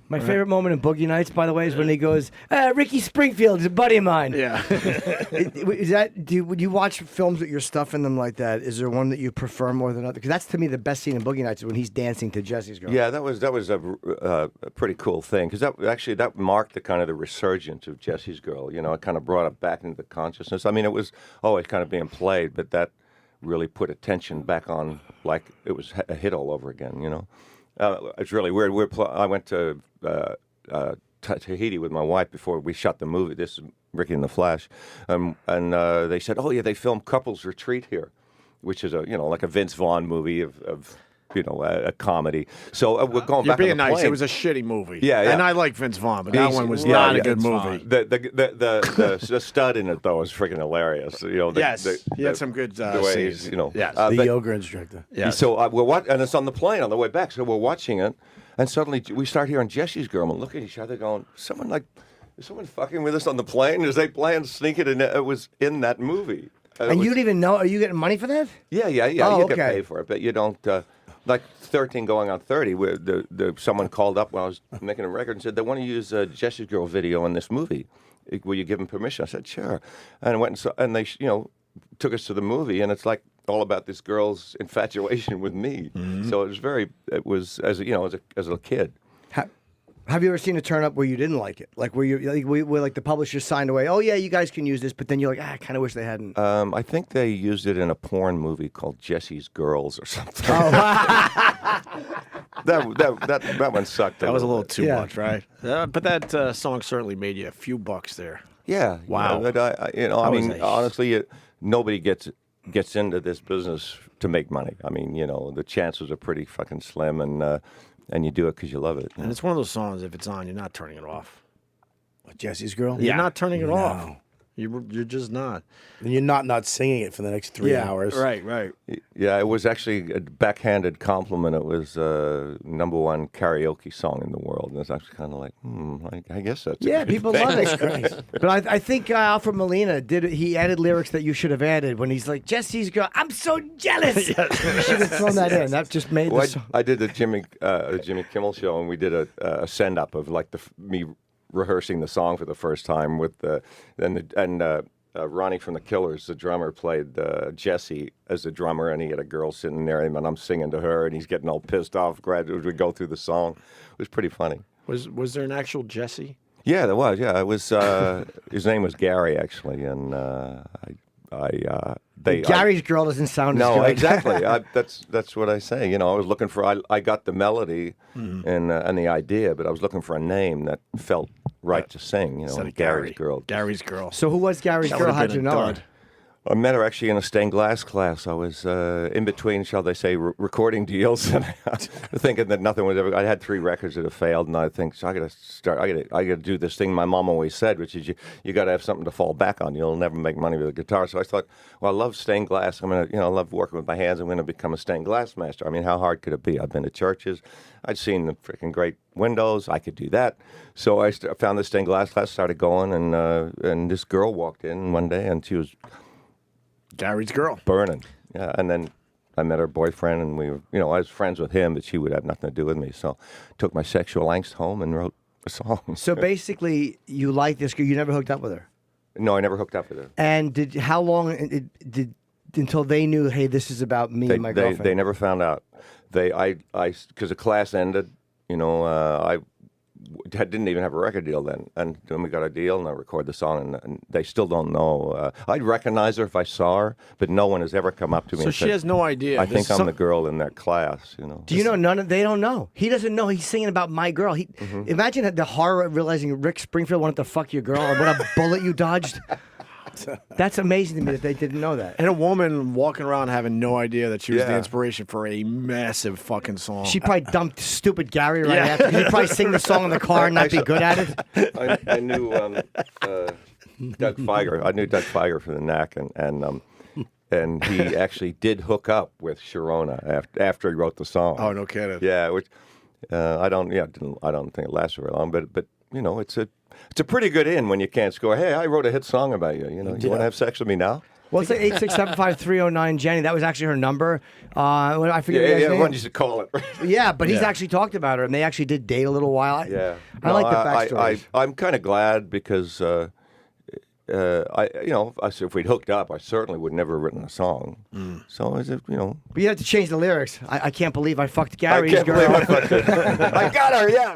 My favorite moment in Boogie Nights, by the way, is when he goes, Ricky Springfield is a buddy of mine. Yeah. Would you watch films with your stuff in them like that? Is there one that you prefer more than other? Because that's, to me, the best scene in Boogie Nights is when he's dancing to Jessie's girl. Yeah, that was a pretty cool thing because that marked the kind of the resurgence of Jessie's girl. You know, it kind of brought it back into the consciousness. I mean, it was always kind of being played, but that really put attention back on like it was a hit all over again. You know, it's really weird. I went to Tahiti with my wife before we shot the movie. This is Ricky and the Flash, and they said, "Oh yeah, they filmed Couples Retreat here," which is like a Vince Vaughn movie of a comedy. So we're going You're back on being the nice. plane. It was a shitty movie. Yeah. And I like Vince Vaughn, but that one was not a good movie. The stud in it though was freaking hilarious. He had some good the way scenes. he's, Yes. The yoga instructor. Yes. So and it's on the plane on the way back. So we're watching it, and suddenly we start hearing Jesse's girl. And we look at each other, going, "Is someone fucking with us on the plane? Is they playing sneaking?" And it was in that movie. And you don't even know? Are you getting money for that? Yeah. Oh, you okay. can pay for it, but you don't. Like 13 going on 30, where someone called up when I was making a record and said they want to use Jesse's girl video in this movie. Will you give them permission? I said sure, and I went and they took us to the movie, and it's like all about this girl's infatuation with me. Mm-hmm. So it was as a kid. Have you ever seen a turn up where you didn't like it? Like where the publisher signed away, oh yeah, you guys can use this, but then you're like, I kind of wish they hadn't. I think they used it in a porn movie called Jesse's Girls or something. Oh. that one sucked. That was a little too Yeah. much, right? But that song certainly made you a few bucks there. Yeah. Wow. But I mean, honestly, nobody gets into this business to make money. I mean, the chances are pretty fucking slim, and you do it because you love it. And it's one of those songs, if it's on, you're not turning it off. Jesse's girl? You're not turning it No. off. You're just not. And you're not singing it for the next 3 hours. Right. Yeah, it was actually a backhanded compliment. It was #1 karaoke song in the world. And it's actually kind of like, I guess that's a good people thing. love it. But I think Alfred Molina he added lyrics that you should have added when he's like, Jesse's girl, I'm so jealous. You should have thrown that in. That just made the song. I did the Jimmy Kimmel show, and we did a send up of like me rehearsing the song for the first time with Ronnie from the Killers, the drummer, played Jessie as the drummer, and he had a girl sitting near him, and I'm singing to her, and he's getting all pissed off as we go through the song. It was pretty funny. Was there an actual Jessie? Yeah, there was. Yeah, it was. His name was Gary, actually, and Gary's girl doesn't sound as good. No, exactly. That's what I say. I was looking for. I got the melody and the idea, but I was looking for a name that felt right to sing. Instead of Gary's girl. Gary's girl. So who was Gary's That girl? would've How'd been you a know her? dud. I met her actually in a stained glass class. I was in between, shall they say, recording deals, and thinking that nothing was ever. I had 3 records that have failed, and I think so. I got to do this thing my mom always said, which is you got to have something to fall back on. You'll never make money with a guitar. So I thought, well, I love stained glass. I'm gonna, I love working with my hands. I'm gonna become a stained glass master. I mean, how hard could it be? I've been to churches. I'd seen the freaking great windows. I could do that. So I found the stained glass class, started going, and this girl walked in one day, and she was Gary's girl. burning. Yeah, and then I met her boyfriend, and we were, I was friends with him, but she would have nothing to do with me. So took my sexual angst home and wrote a song. So basically, you like this girl. You never hooked up with her. No, I never hooked up with her. And how long did until they knew, hey, this is about me and my girlfriend? They never found out. Because the class ended, I didn't even have a record deal then. And then we got a deal, and I recorded the song, and they still don't know. I'd recognize her if I saw her, but no one has ever come up to me So and she said, has no idea. I think I'm the girl in that class, Do you know they don't know. He doesn't know he's singing about my girl. Imagine the horror of realizing Rick Springfield wanted to fuck your girl and what a bullet you dodged. That's amazing to me that they didn't know that. And a woman walking around having no idea that she was the Yeah. inspiration for a massive fucking song. She probably dumped stupid Gary right Yeah. after. He'd probably sing the song in the car and not be good at it. I knew Doug Feiger. I knew Doug Feiger from the Knack, and he actually did hook up with Sharona after he wrote the song. Oh, no kidding. Yeah, which I don't think it lasted very long, but it's a pretty good in when you can't score. Hey, I wrote a hit song about you. You want to have sex with me now? Well, it's like 8675309 Jenny. That was actually her number. I forget the guy's name. Everyone used to call it. Yeah, but he's actually talked about her, and they actually did date a little while. I like the backstory. I'm kind of glad because if we'd hooked up, I certainly would never have written a song. So is it, But you have to change the lyrics. I can't believe I fucked I Gary's can't girl. believe I got her. Yeah.